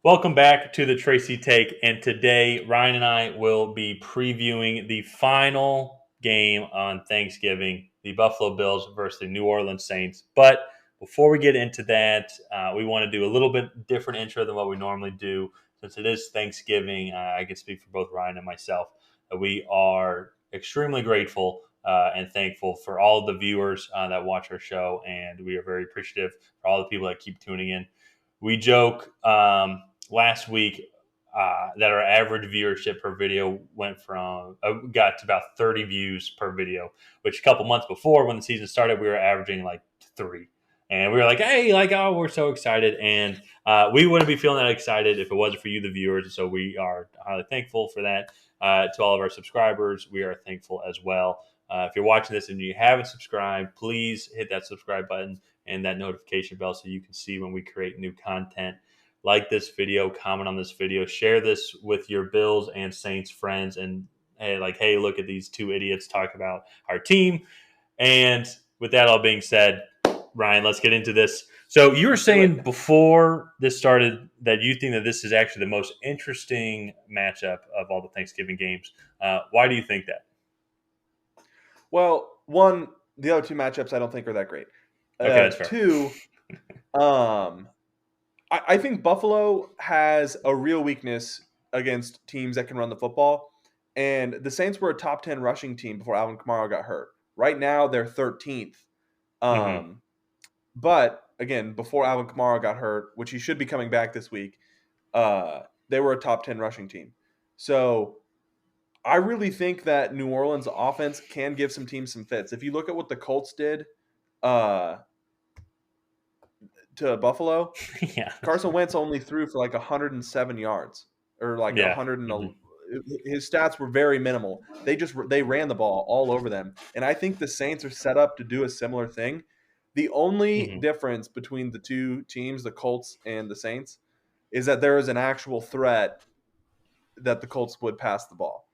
Welcome back to the Tracy Take, and today Ryan and I will be previewing the final game on Thanksgiving, the Buffalo Bills versus the New Orleans Saints. But before we get into that, we want to do a little bit different intro than what we normally do. Since it is Thanksgiving, I can speak for both Ryan and myself. We are extremely grateful and thankful for all the viewers that watch our show, and we are very appreciative for all the people that keep tuning in. We joke last week that our average viewership per video went from got to about 30 views per video, which a couple months before when the season started, we were averaging like 3. And we were like, hey, we're so excited. And we wouldn't be feeling that excited if it wasn't for you, the viewers. So we are highly thankful for that. To all of our subscribers, we are thankful as well. If you're watching this and you haven't subscribed, please hit that subscribe button and that notification bell so you can see when we create new content. Like this video, comment on this video, share this with your Bills and Saints friends, and hey, look at these two idiots talk about our team. And with that all being said, Ryan, let's get into this. So you were saying before this started that you think that this is actually the most interesting matchup of all the Thanksgiving games. Why do you think that? Well, one, the other two matchups I don't think are that great. Okay, that's fair. Two, I think Buffalo has a real weakness against teams that can run the football. And the Saints were a top 10 rushing team before Alvin Kamara got hurt. Right now, they're 13th. Mm-hmm. But, again, before Alvin Kamara got hurt, which he should be coming back this week, they were a top 10 rushing team. So I really think that New Orleans offense can give some teams some fits. If you look at what the Colts did to Buffalo, Yeah. Carson Wentz only threw for like 107 yards or like Yeah. 100. Mm-hmm. His stats were very minimal. They ran the ball all over them, and I think the Saints are set up to do a similar thing. The only Mm-hmm. difference between the two teams, the Colts and the Saints, is that there is an actual threat that the Colts would pass the ball.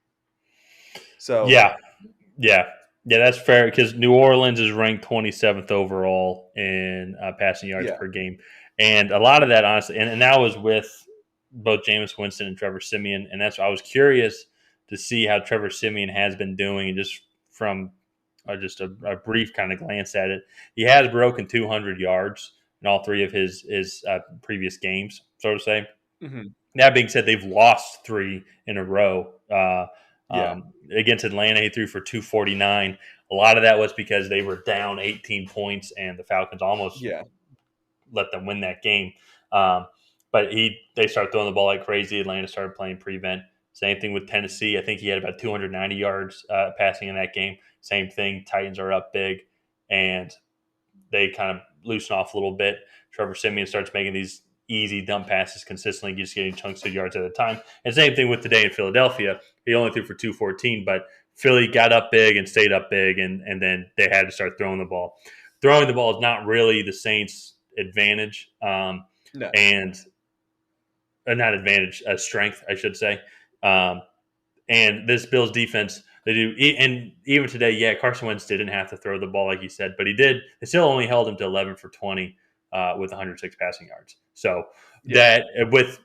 So Yeah, that's fair because New Orleans is ranked 27th overall in passing yards yeah, per game, and a lot of that, honestly, and that was with both Jameis Winston and Trevor Siemian, and that's why I was curious to see how Trevor Siemian has been doing, and just from just a brief kind of glance at it, he has broken 200 yards in all three of his previous games, so to say. mm-hmm. That being said, they've lost 3 in a row. Yeah, Against Atlanta, he threw for 249. A lot of that was because they were down 18 points, and the Falcons almost yeah, let them win that game. Um, but they started throwing the ball like crazy. Atlanta started playing prevent. Same thing with Tennessee. I think he had about 290 yards passing in that game. Same thing. Titans are up big, and they kind of loosen off a little bit. Trevor Siemian starts making these easy dump passes consistently, just getting chunks of yards at a time. And same thing with today in Philadelphia. He only threw for 214, but Philly got up big and stayed up big, and then they had to start throwing the ball. Throwing the ball is not really the Saints' advantage, no, and not advantage, strength, I should say. Um, and this Bills defense, they do, and even today, yeah, Carson Wentz didn't have to throw the ball like you said, but he did. They still only held him to 11 for 20 with 106 passing yards. So yeah, that with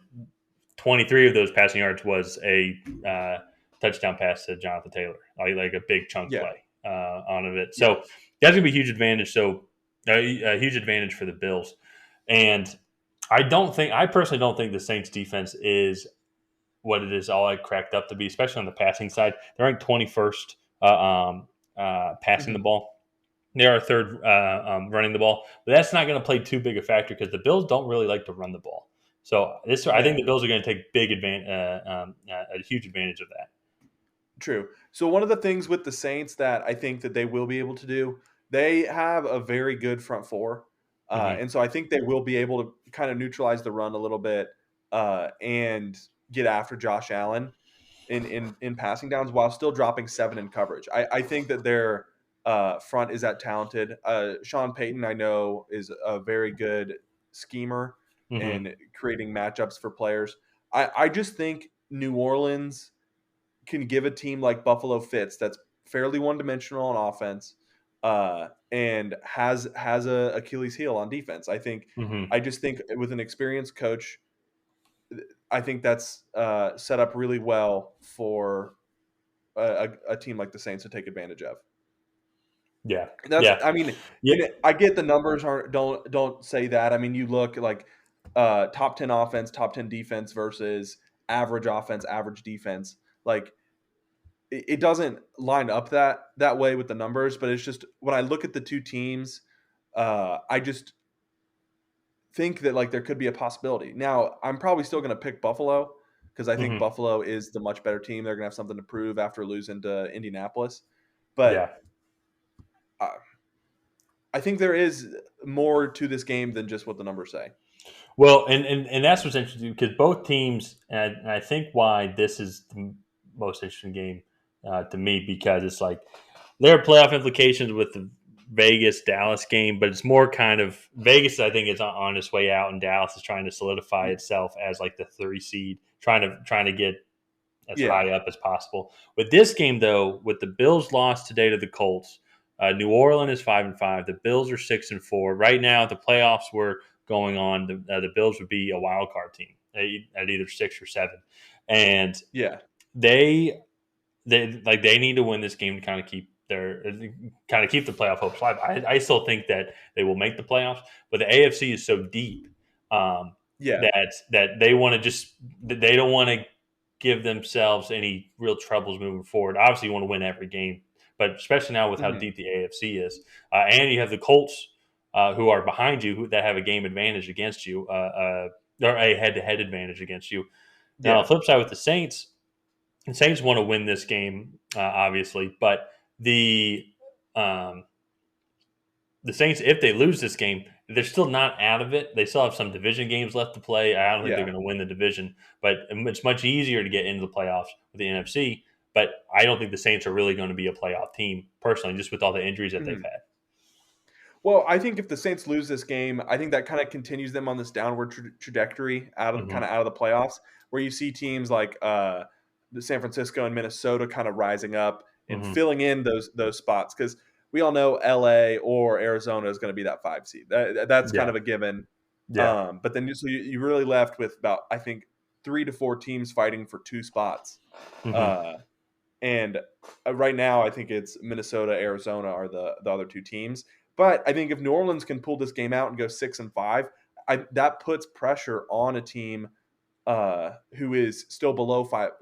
23 of those passing yards was a touchdown pass to Jonathan Taylor, like a big chunk yeah, play on of it. yeah. So that's gonna be a huge advantage. So a huge advantage for the Bills, and I personally don't think the Saints defense is what it is all like cracked up to be, especially on the passing side. They're ranked 21st passing the Mm-hmm. ball. They are third running the ball, but that's not going to play too big a factor because the Bills don't really like to run the ball. So I think Yeah. the Bills are going to take a huge advantage of that. True. So one of the things with the Saints that I think that they will be able to do, they have a very good front four, Mm-hmm. and so I think they will be able to kind of neutralize the run a little bit and get after Josh Allen in passing downs while still dropping 7 in coverage. I think that their front is that talented. Sean Payton, I know, is a very good schemer Mm-hmm. and creating matchups for players. I just think New Orleans can give a team like Buffalo fits that's fairly one dimensional on offense and has a Achilles heel on defense. Mm-hmm. I just think with an experienced coach I think that's set up really well for a team like the Saints to take advantage of. Yeah. That's, Yeah. I mean, Yeah. and I get the numbers aren't don't say that. I mean, you look like top 10 offense, top 10 defense versus average offense, average defense. Like it doesn't line up that way with the numbers, but it's just when I look at the two teams, I just think that like there could be a possibility. Now, I'm probably still going to pick Buffalo because I think Hmm. Buffalo is the much better team. They're going to have something to prove after losing to Indianapolis. But Yeah. uh, I think there is more to this game than just what the numbers say. Well, and that's what's interesting because both teams, and I think why this is the most interesting game to me because it's like there are playoff implications with the Vegas Dallas game, but it's more kind of Vegas. I think is on its way out, and Dallas is trying to solidify itself as like the 3 seed, trying to get as Yeah. high up as possible. With this game, though, with the Bills lost today to the Colts, New Orleans is 5-5. The Bills are 6-4. Right now, if the playoffs were going on, the Bills would be a wild card team at either 6 or 7, and Yeah. they they need to win this game to kind of keep the playoff hopes alive. I still think that they will make the playoffs, but the AFC is so deep um, Yeah. that they want to just they don't want to give themselves any real troubles moving forward. Obviously, you want to win every game, but especially now with how Hmm. deep the AFC is, and you have the Colts who are behind you that have a game advantage against you, or a head-to-head advantage against you. Now, on the Yeah. flip side with the Saints want to win this game, obviously, but the um, the Saints, if they lose this game, they're still not out of it. They still have some division games left to play. I don't think they're Yeah. going to win the division, but it's much easier to get into the playoffs with the NFC. But I don't think the Saints are really going to be a playoff team, personally, just with all the injuries that they've Hmm. had. Well, I think if the Saints lose this game, I think that kind of continues them on this downward trajectory Hmm. out of the playoffs, where you see teams like the San Francisco and Minnesota kind of rising up and Hmm. filling in those spots because we all know LA or Arizona is going to be that 5 seed. That's kind Yeah, of a given. yeah, But then you really left with about I think 3 to 4 teams fighting for 2 spots. hmm, Uh, and right now, I think it's Minnesota, Arizona are the other two teams. But I think if New Orleans can pull this game out and go 6-5, that puts pressure on a team who is still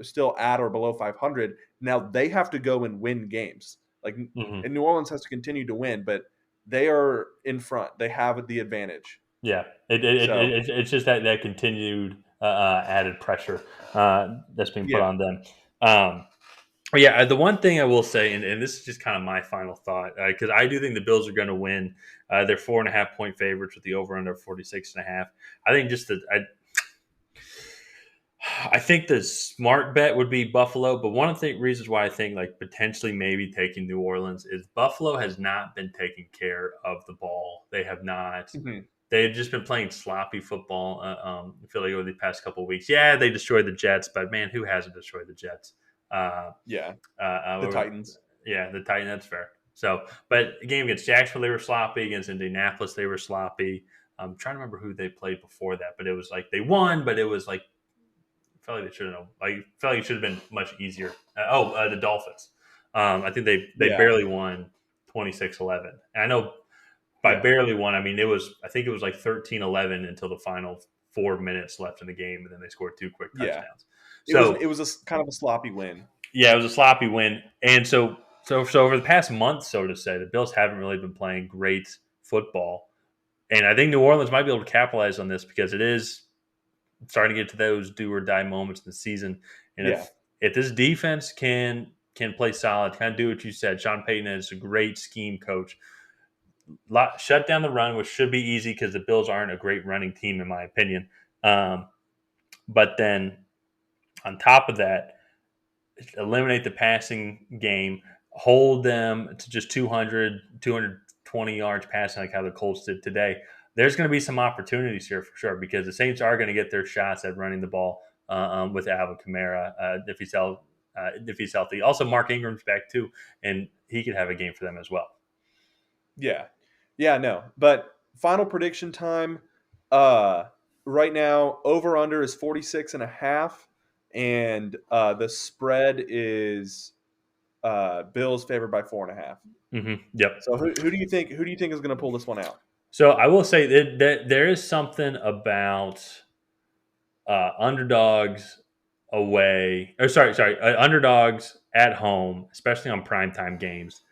still at or below 500. Now they have to go and win games. Like, hmm. and New Orleans has to continue to win, but they are in front. They have the advantage. Yeah. So It's just that continued added pressure that's being put yeah, on them. Um, But yeah, the one thing I will say, and this is just kind of my final thought, because I do think the Bills are going to win. They're 4.5 point favorites with the over under 46.5. I think I think the smart bet would be Buffalo. But one of the reasons why I think like potentially maybe taking New Orleans is Buffalo has not been taking care of the ball. They have not. mhm, They've just been playing sloppy football. I feel like over the past couple of weeks. Yeah, they destroyed the Jets, but man, who hasn't destroyed the Jets? Uh, yeah, the uh, Titans. yeah, the Titans. That's fair. So, but the game against Jacksonville, they were sloppy. Against Indianapolis, they were sloppy. I'm trying to remember who they played before that, but it was like they won, but it was like I felt like they should have. Like, I felt like it should have been much easier. The Dolphins. I think they Yeah, barely won 26-11. And I know by yeah, barely won, I mean it was. I think it was like 13-11 until the final 4 minutes left in the game, and then they scored 2 quick yeah. touchdowns. It So was kind of a sloppy win. yeah, it was a sloppy win, and so over the past month, so to say, the Bills haven't really been playing great football, and I think New Orleans might be able to capitalize on this because it is starting to get to those do or die moments in the season, and Yeah, if this defense can play solid, kind of do what you said, Sean Payton is a great scheme coach. Shut down the run, which should be easy because the Bills aren't a great running team in my opinion. But then on top of that, eliminate the passing game, hold them to just 220 yards passing like how the Colts did today. There's going to be some opportunities here for sure because the Saints are going to get their shots at running the ball with Alvin Kamara if he's healthy. Also, Mark Ingram's back too, and he could have a game for them as well. yeah, yeah. No, but final prediction time. Uh, right now, over under is 46.5, and the spread is Bills favored by 4.5. Yep. So who do you think is going to pull this one out? So I will say that there is something about underdogs away, or sorry, underdogs at home, especially on primetime games.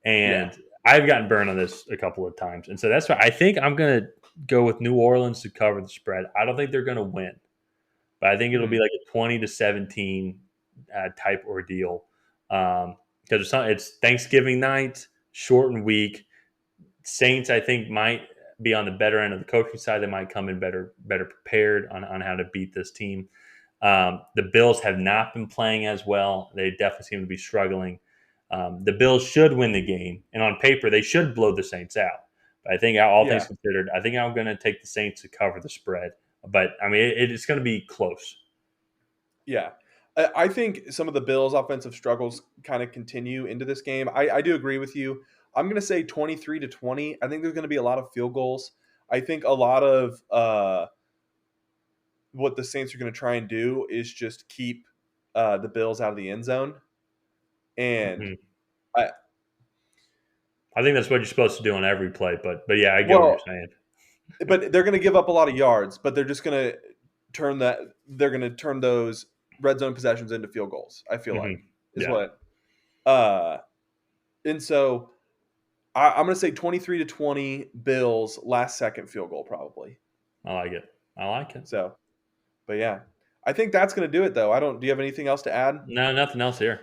Yeah. And I've gotten burned on this a couple of times. And so that's why I think I'm going to go with New Orleans to cover the spread. I don't think they're going to win, but I think it'll Hmm. be like a 20-17 type ordeal. Because it's Thanksgiving night, shortened week. Saints, I think, might be on the better end of the coaching side. They might come in better prepared on how to beat this team. The Bills have not been playing as well. They definitely seem to be struggling. The Bills should win the game, and on paper, they should blow the Saints out. But I think, all things Yeah. considered, I think I'm going to take the Saints to cover the spread. But I mean, it's going to be close. Yeah. I think some of the Bills' offensive struggles kind of continue into this game. I do agree with you. I'm going to say 23-20. I think there's going to be a lot of field goals. I think a lot of what the Saints are going to try and do is just keep the Bills out of the end zone. And hmm I, I think that's what you're supposed to do on every play. But yeah, I get what you're well, saying. but they're going to give up a lot of yards, but they're just going to they're going to turn those red zone possessions into field goals. I feel like is Yeah, what. Uh, and so I'm going to say 23-20 Bills, last second field goal probably. I like it. I like it. So, but yeah, I think that's going to do it though. Do you have anything else to add? No, nothing else here.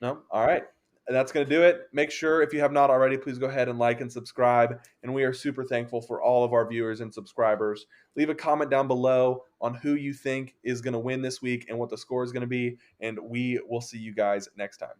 No? All right. That's going to do it. Make sure, if you have not already, please go ahead and like and subscribe. And we are super thankful for all of our viewers and subscribers. Leave a comment down below on who you think is going to win this week and what the score is going to be. And we will see you guys next time.